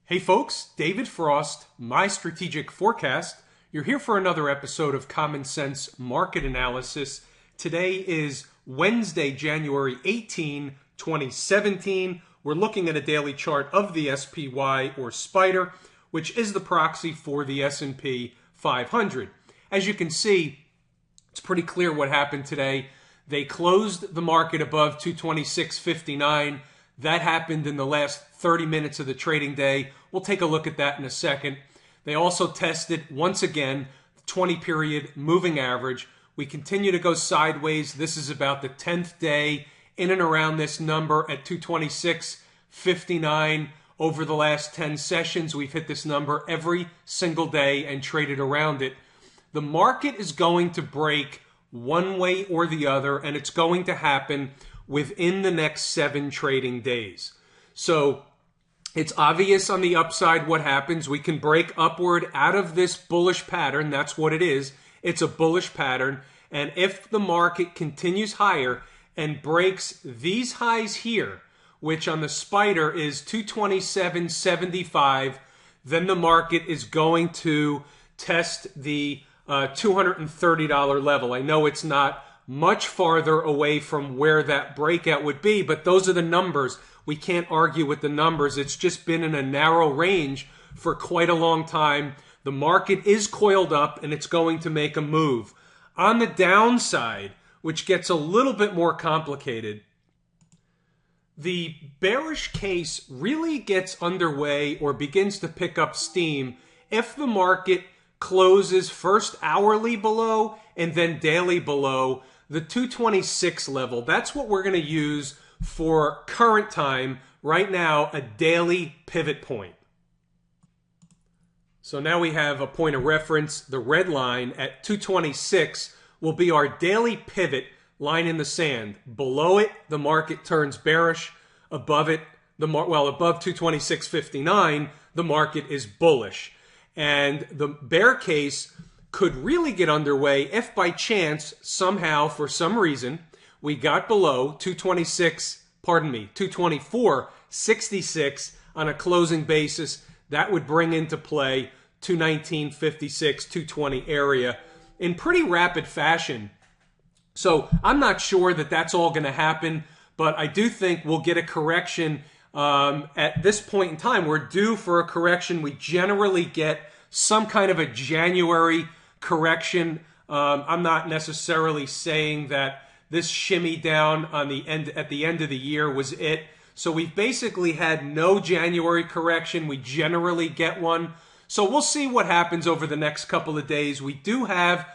Hey folks, David Frost, My Strategic Forecast. You're here for another episode of Common Sense Market Analysis. Today is Wednesday, January 18, 2017. We're looking at a daily chart of the SPY or SPDR, which is the proxy for the S&P 500. As you can see, it's pretty clear what happened today. They closed the market above 226.59. That happened in the last 30 minutes of the trading day. We'll take a look at that in a second. They also tested, once again, the 20-period moving average. We continue to go sideways. This is about the 10th day in and around this number at 226.59. Over the last 10 sessions, we've hit this number every single day and traded around it. The market is going to break one way or the other, and it's going to happen within the next 7 trading days. So it's obvious on the upside what happens. We can break upward out of this bullish pattern. That's what it is. It's a bullish pattern. And if the market continues higher and breaks these highs here, which on the SPDR is 227.75, then the market is going to test the $230 level. I know it's not much farther away from where that breakout would be, but those are the numbers. We can't argue with the numbers. It's just been in a narrow range for quite a long time. The market is coiled up and it's going to make a move. On the downside, which gets a little bit more complicated, the bearish case really gets underway or begins to pick up steam if the market closes first hourly below and then daily below the 226 level. That's what we're going to use for current time right now, a daily pivot point. So now we have a point of reference. The red line at 226 will be our daily pivot line in the sand. Below it, the market turns bearish. Above it, above 226.59, the market is bullish. And the bear case could really get underway if by chance, somehow, for some reason, we got below 224.66 on a closing basis. That would bring into play 219.56, 220 area in pretty rapid fashion. So I'm not sure that that's all going to happen, but I do think we'll get a correction at this point in time. We're due for a correction. We generally get some kind of a January correction. I'm not necessarily saying that this shimmy down on the end at the end of the year was it. So we've basically had no January correction. We generally get one. So we'll see what happens over the next couple of days. We do have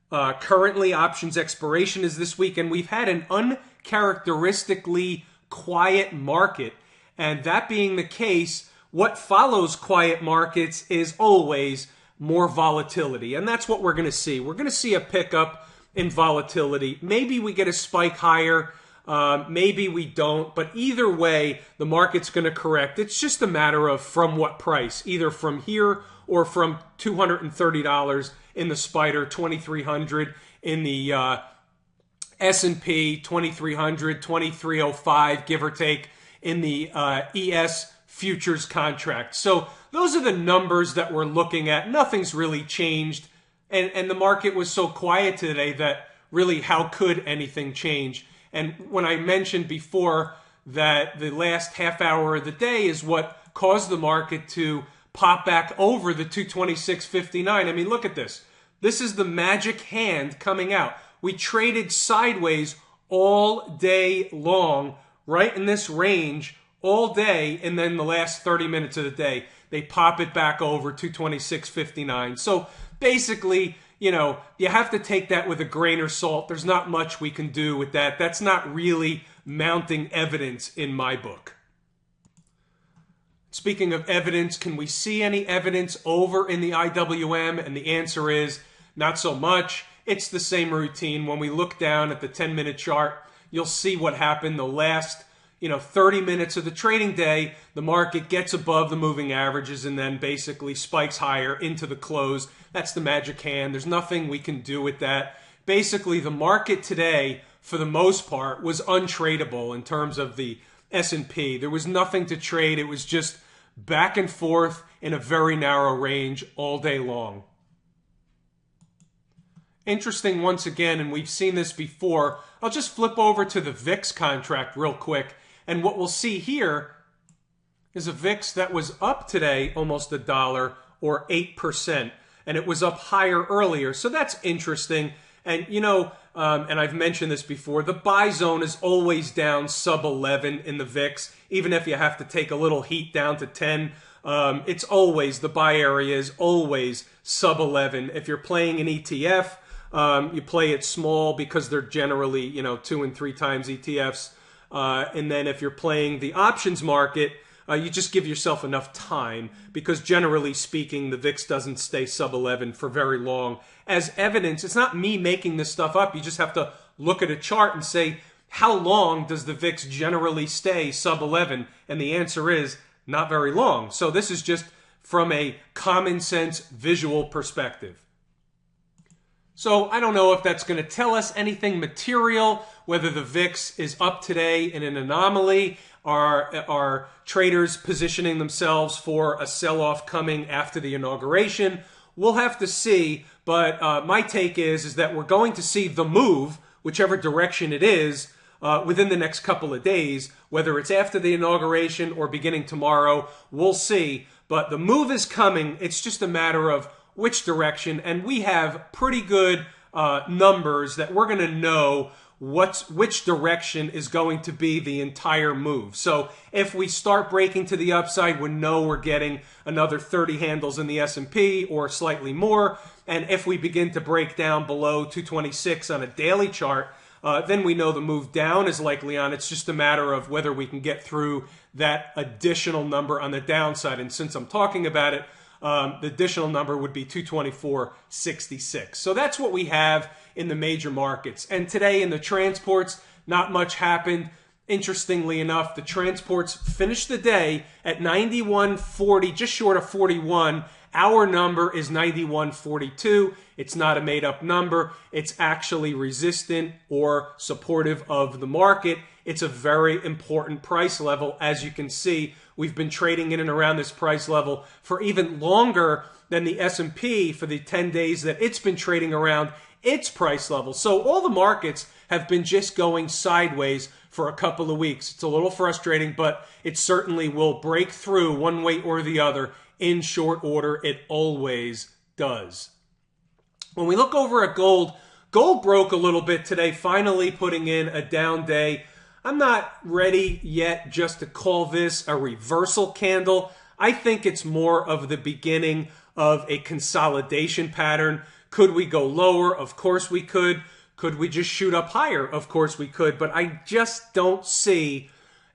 currently options expiration is this week, and we've had an uncharacteristically quiet market. And that being the case, what follows quiet markets is always more volatility. And that's what we're going to see. We're going to see a pickup in volatility. Maybe we get a spike higher. Maybe we don't. But either way, the market's going to correct. It's just a matter of from what price, either from here or from $230 in the SPDR, 2,300 in the S&P, 2,300, 2,305, give or take, in the ES futures contract. So those are the numbers that we're looking at. Nothing's really changed. And the market was so quiet today that really how could anything change? And when I mentioned before that the last half hour of the day is what caused the market to pop back over the 226.59. I mean, look at this. This is the magic hand coming out. We traded sideways all day long, right in this range, all day, and then the last 30 minutes of the day, they pop it back over 226.59. So basically, you know, you have to take that with a grain of salt. There's not much we can do with that. That's not really mounting evidence in my book. Speaking of evidence, can we see any evidence over in the IWM? And the answer is not so much. It's the same routine. When we look down at the 10-minute chart, you'll see what happened the last 30 minutes of the trading day. The market gets above the moving averages and then basically spikes higher into the close. That's the magic hand. There's nothing we can do with that. Basically, the market today, for the most part, was untradeable in terms of the S&P. There was nothing to trade. It was just back and forth in a very narrow range all day long. Interesting once again, and we've seen this before. I'll just flip over to the VIX contract real quick, and what we'll see here is a VIX that was up today almost $1 or 8%, and it was up higher earlier. So that's interesting. And you know, and I've mentioned this before, the buy zone is always down sub 11 in the VIX, even if you have to take a little heat down to 10. It's always, the buy area is always sub 11. If you're playing an ETF, you play it small because they're generally, you know, 2 and 3 times ETFs. And then if you're playing the options market, you just give yourself enough time because generally speaking, the VIX doesn't stay sub 11 for very long. As evidence, it's not me making this stuff up. You just have to look at a chart and say, how long does the VIX generally stay sub 11? And the answer is not very long. So this is just from a common sense visual perspective. So I don't know if that's going to tell us anything material, whether the VIX is up today in an anomaly. Are traders positioning themselves for a sell-off coming after the inauguration? We'll have to see, but my take is that we're going to see the move, whichever direction it is, within the next couple of days, whether it's after the inauguration or beginning tomorrow, we'll see. But the move is coming. It's just a matter of which direction, and we have pretty good numbers that we're going to know which direction is going to be the entire move. So if we start breaking to the upside, we know we're getting another 30 handles in the S&P or slightly more. And if we begin to break down below 226 on a daily chart, then we know the move down is likely on. It's just a matter of whether we can get through that additional number on the downside. And since I'm talking about it, the additional number would be 224.66. So that's what we have in the major markets. And today in the transports, not much happened. Interestingly enough, the transports finished the day at 91.40, just short of 41. Our number is 91.42. It's not a made-up number. It's actually resistant or supportive of the market. It's a very important price level. As you can see, we've been trading in and around this price level for even longer than the S&P for the 10 days that it's been trading around its price level. So all the markets have been just going sideways for a couple of weeks. It's a little frustrating, but it certainly will break through one way or the other in short order. It always does. When we look over at gold, gold broke a little bit today, finally putting in a down day. I'm not ready yet just to call this a reversal candle. I think it's more of the beginning of a consolidation pattern. Could we go lower? Of course we could. Could we just shoot up higher? Of course we could. But I just don't see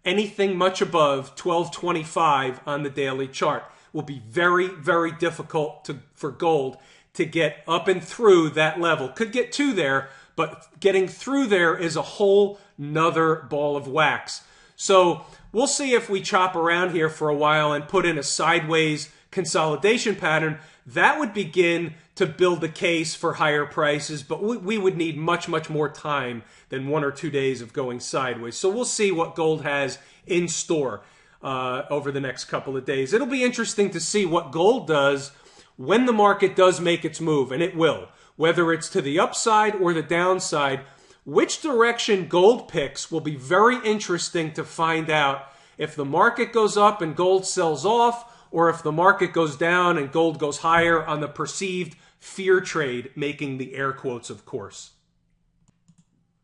anything much above 1225 on the daily chart. It will be very, very difficult for gold to get up and through that level. Could get to there, but getting through there is a whole nother ball of wax. So we'll see if we chop around here for a while and put in a sideways consolidation pattern. That would begin to build the case for higher prices, but we would need much, much more time than 1 or 2 days of going sideways. So we'll see what gold has in store over the next couple of days. It'll be interesting to see what gold does when the market does make its move, and it will. Whether it's to the upside or the downside, which direction gold picks will be very interesting to find out. If the market goes up and gold sells off, or if the market goes down and gold goes higher on the perceived fear trade, making the air quotes, of course.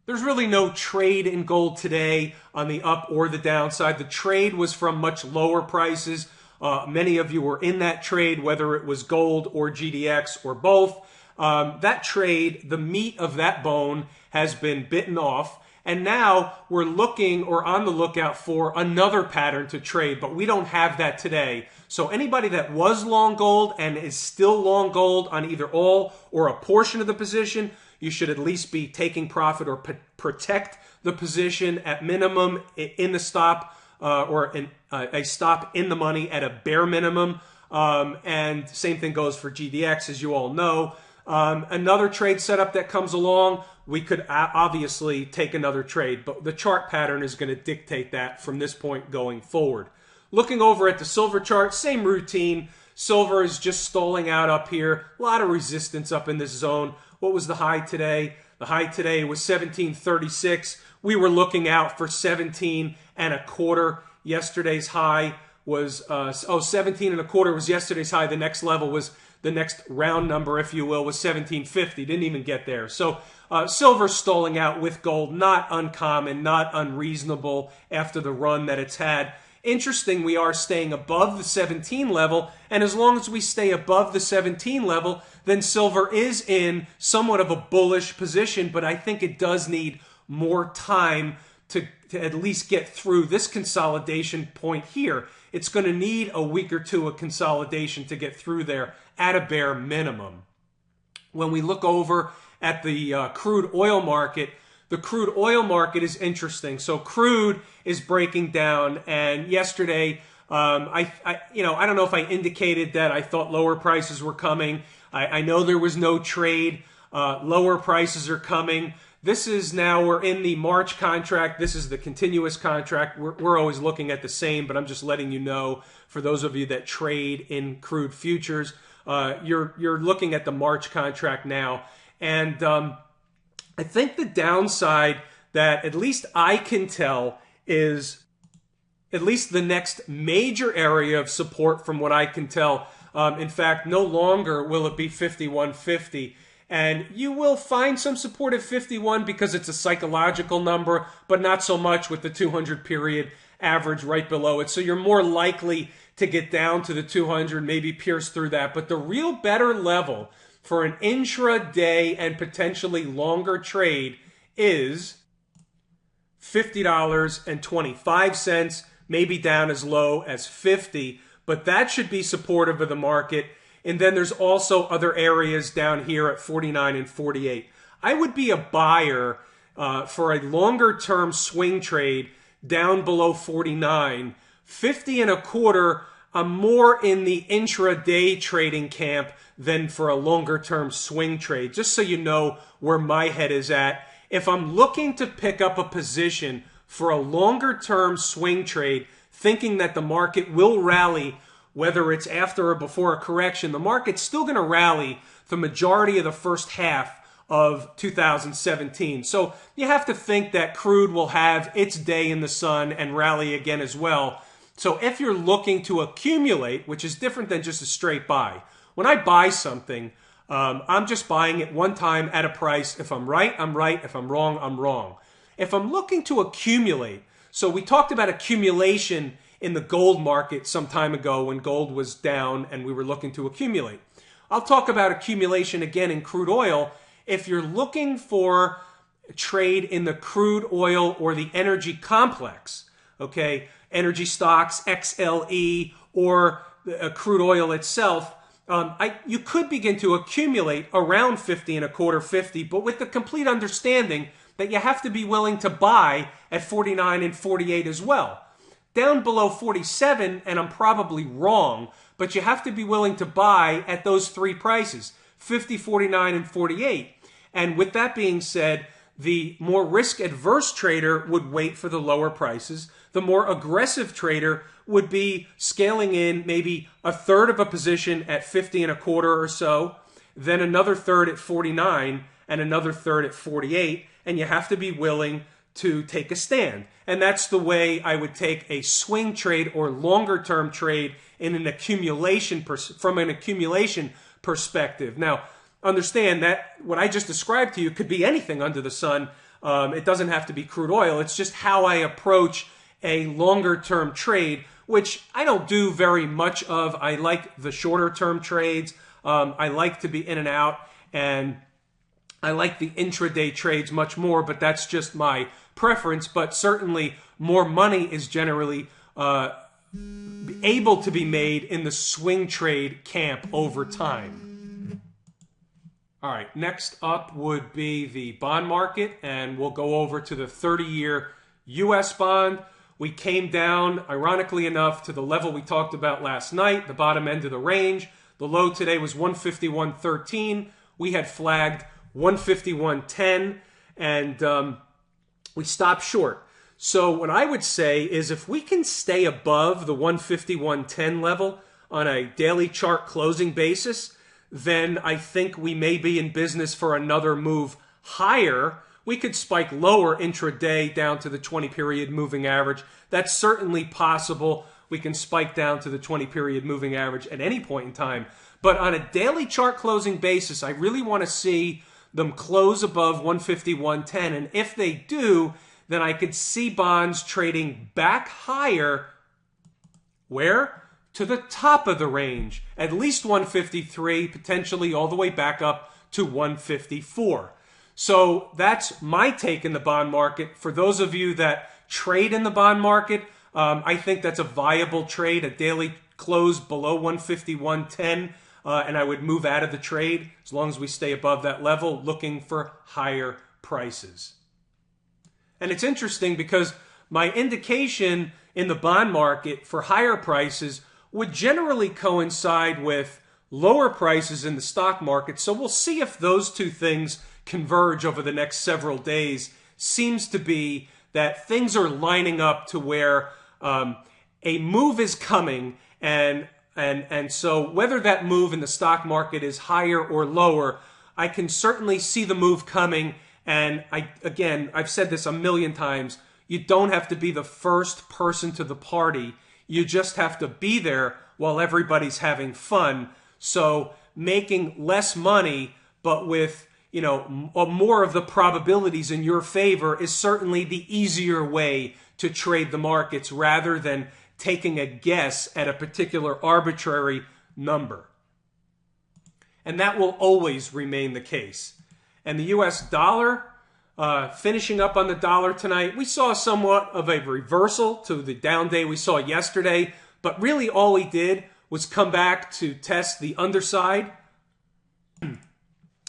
There's really no trade in gold today on the up or the downside. The trade was from much lower prices. Many of you were in that trade, whether it was gold or GDX or both. That trade, the meat of that bone has been bitten off. And now we're looking or on the lookout for another pattern to trade, but we don't have that today. So anybody that was long gold and is still long gold on either all or a portion of the position, you should at least be taking profit or protect the position at minimum in the stop or a stop in the money at a bare minimum. And same thing goes for GDX, as you all know. Another trade setup that comes along, we could obviously take another trade, but the chart pattern is going to dictate that from this point going forward. Looking over at the silver chart, same routine. Silver is just stalling out up here. A lot of resistance up in this zone. What was the high today? The high today was 1736. We were looking out for 17 and a quarter. Yesterday's high was 17 and a quarter was yesterday's high. The next level was, the next round number, if you will, was 1750. Didn't even get there. So silver stalling out with gold, not uncommon, not unreasonable after the run that it's had. Interesting, we are staying above the 17 level, and as long as we stay above the 17 level, then silver is in somewhat of a bullish position, but I think it does need more time to at least get through this consolidation point here. It's going to need a week or two of consolidation to get through there at a bare minimum. When we look over at the crude oil market, the crude oil market is interesting. So crude is breaking down, and yesterday, I don't know if I indicated that I thought lower prices were coming. I know there was no trade. Lower prices are coming. This is now, we're in the March contract. This is the continuous contract. We're always looking at the same, but I'm just letting you know, for those of you that trade in crude futures, you're looking at the March contract now. And I think the downside that at least I can tell is at least the next major area of support from what I can tell. In fact, no longer will it be 51.50. And you will find some support at 51 because it's a psychological number, but not so much with the 200 period average right below it. So you're more likely to get down to the 200, maybe pierce through that. But the real better level for an intraday and potentially longer trade is $50.25, maybe down as low as 50. But that should be supportive of the market. And then there's also other areas down here at 49 and 48. I would be a buyer for a longer term swing trade down below 49. 50 and a quarter, I'm more in the intraday trading camp than for a longer term swing trade. Just so you know where my head is at. If I'm looking to pick up a position for a longer term swing trade, thinking that the market will rally, whether it's after or before a correction, the market's still going to rally the majority of the first half of 2017. So you have to think that crude will have its day in the sun and rally again as well. So if you're looking to accumulate, which is different than just a straight buy, when I buy something, I'm just buying it one time at a price. If I'm right, I'm right. If I'm wrong, I'm wrong. If I'm looking to accumulate, so we talked about accumulation in the gold market some time ago when gold was down and we were looking to accumulate. I'll talk about accumulation again in crude oil. If you're looking for trade in the crude oil or the energy complex, okay, energy stocks, XLE, or crude oil itself, you could begin to accumulate around 50 and a quarter, 50, but with the complete understanding that you have to be willing to buy at 49 and 48 as well. Down below 47, and I'm probably wrong, but you have to be willing to buy at those three prices, 50, 49, and 48. And with that being said, the more risk-adverse trader would wait for the lower prices. The more aggressive trader would be scaling in maybe a third of a position at 50 and a quarter or so, then another third at 49, and another third at 48, and you have to be willing to take a stand. And that's the way I would take a swing trade or longer term trade in an accumulation from an accumulation perspective. Now, understand that what I just described to you could be anything under the sun. It doesn't have to be crude oil. It's just how I approach a longer term trade, which I don't do very much of. I like the shorter term trades. I like to be in and out, and I like the intraday trades much more, but that's just my preference. But certainly more money is generally able to be made in the swing trade camp over time. All right, next up would be the bond market, and we'll go over to the 30-year U.S. bond. We came down, ironically enough, to the level we talked about last night, the bottom end of the range. The low today was 151.13. We had flagged 151.10, and we stopped short. So what I would say is if we can stay above the 151.10 level on a daily chart closing basis, then I think we may be in business for another move higher. We could spike lower intraday down to the 20-period moving average. That's certainly possible. We can spike down to the 20-period moving average at any point in time. But on a daily chart closing basis, I really want to see them close above 151.10. And if they do, then I could see bonds trading back higher. Where? To the top of the range. At least 153, potentially all the way back up to 154. So that's my take in the bond market. For those of you that trade in the bond market, I think that's a viable trade, a daily close below 151.10, and I would move out of the trade as long as we stay above that level, looking for higher prices. And it's interesting because my indication in the bond market for higher prices would generally coincide with lower prices in the stock market. So we'll see if those two things converge over the next several days. Seems to be that things are lining up to where a move is coming, and so whether that move in the stock market is higher or lower, I can certainly see the move coming. And I've said this a million times, you don't have to be the first person to the party. You just have to be there while everybody's having fun. So making less money, but with more of the probabilities in your favor is certainly the easier way to trade the markets rather than taking a guess at a particular arbitrary number. And that will always remain the case. And the US dollar, finishing up on the dollar tonight, we saw somewhat of a reversal to the down day we saw yesterday, but really all he did was come back to test the underside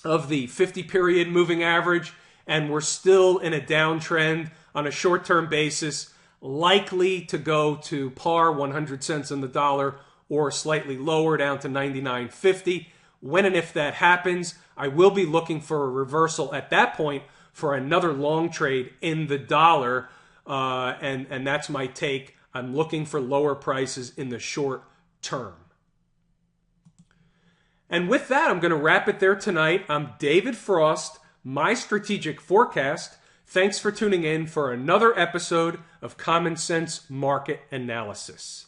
of the 50-period moving average, and we're still in a downtrend on a short-term basis, likely to go to par, 100 cents on the dollar, or slightly lower down to 99.50. When and if that happens, I will be looking for a reversal at that point for another long trade in the dollar, and that's my take. I'm looking for lower prices in the short term. And with that, I'm going to wrap it there tonight. I'm David Frost, my strategic forecast. Thanks for tuning in for another episode of Common Sense Market Analysis.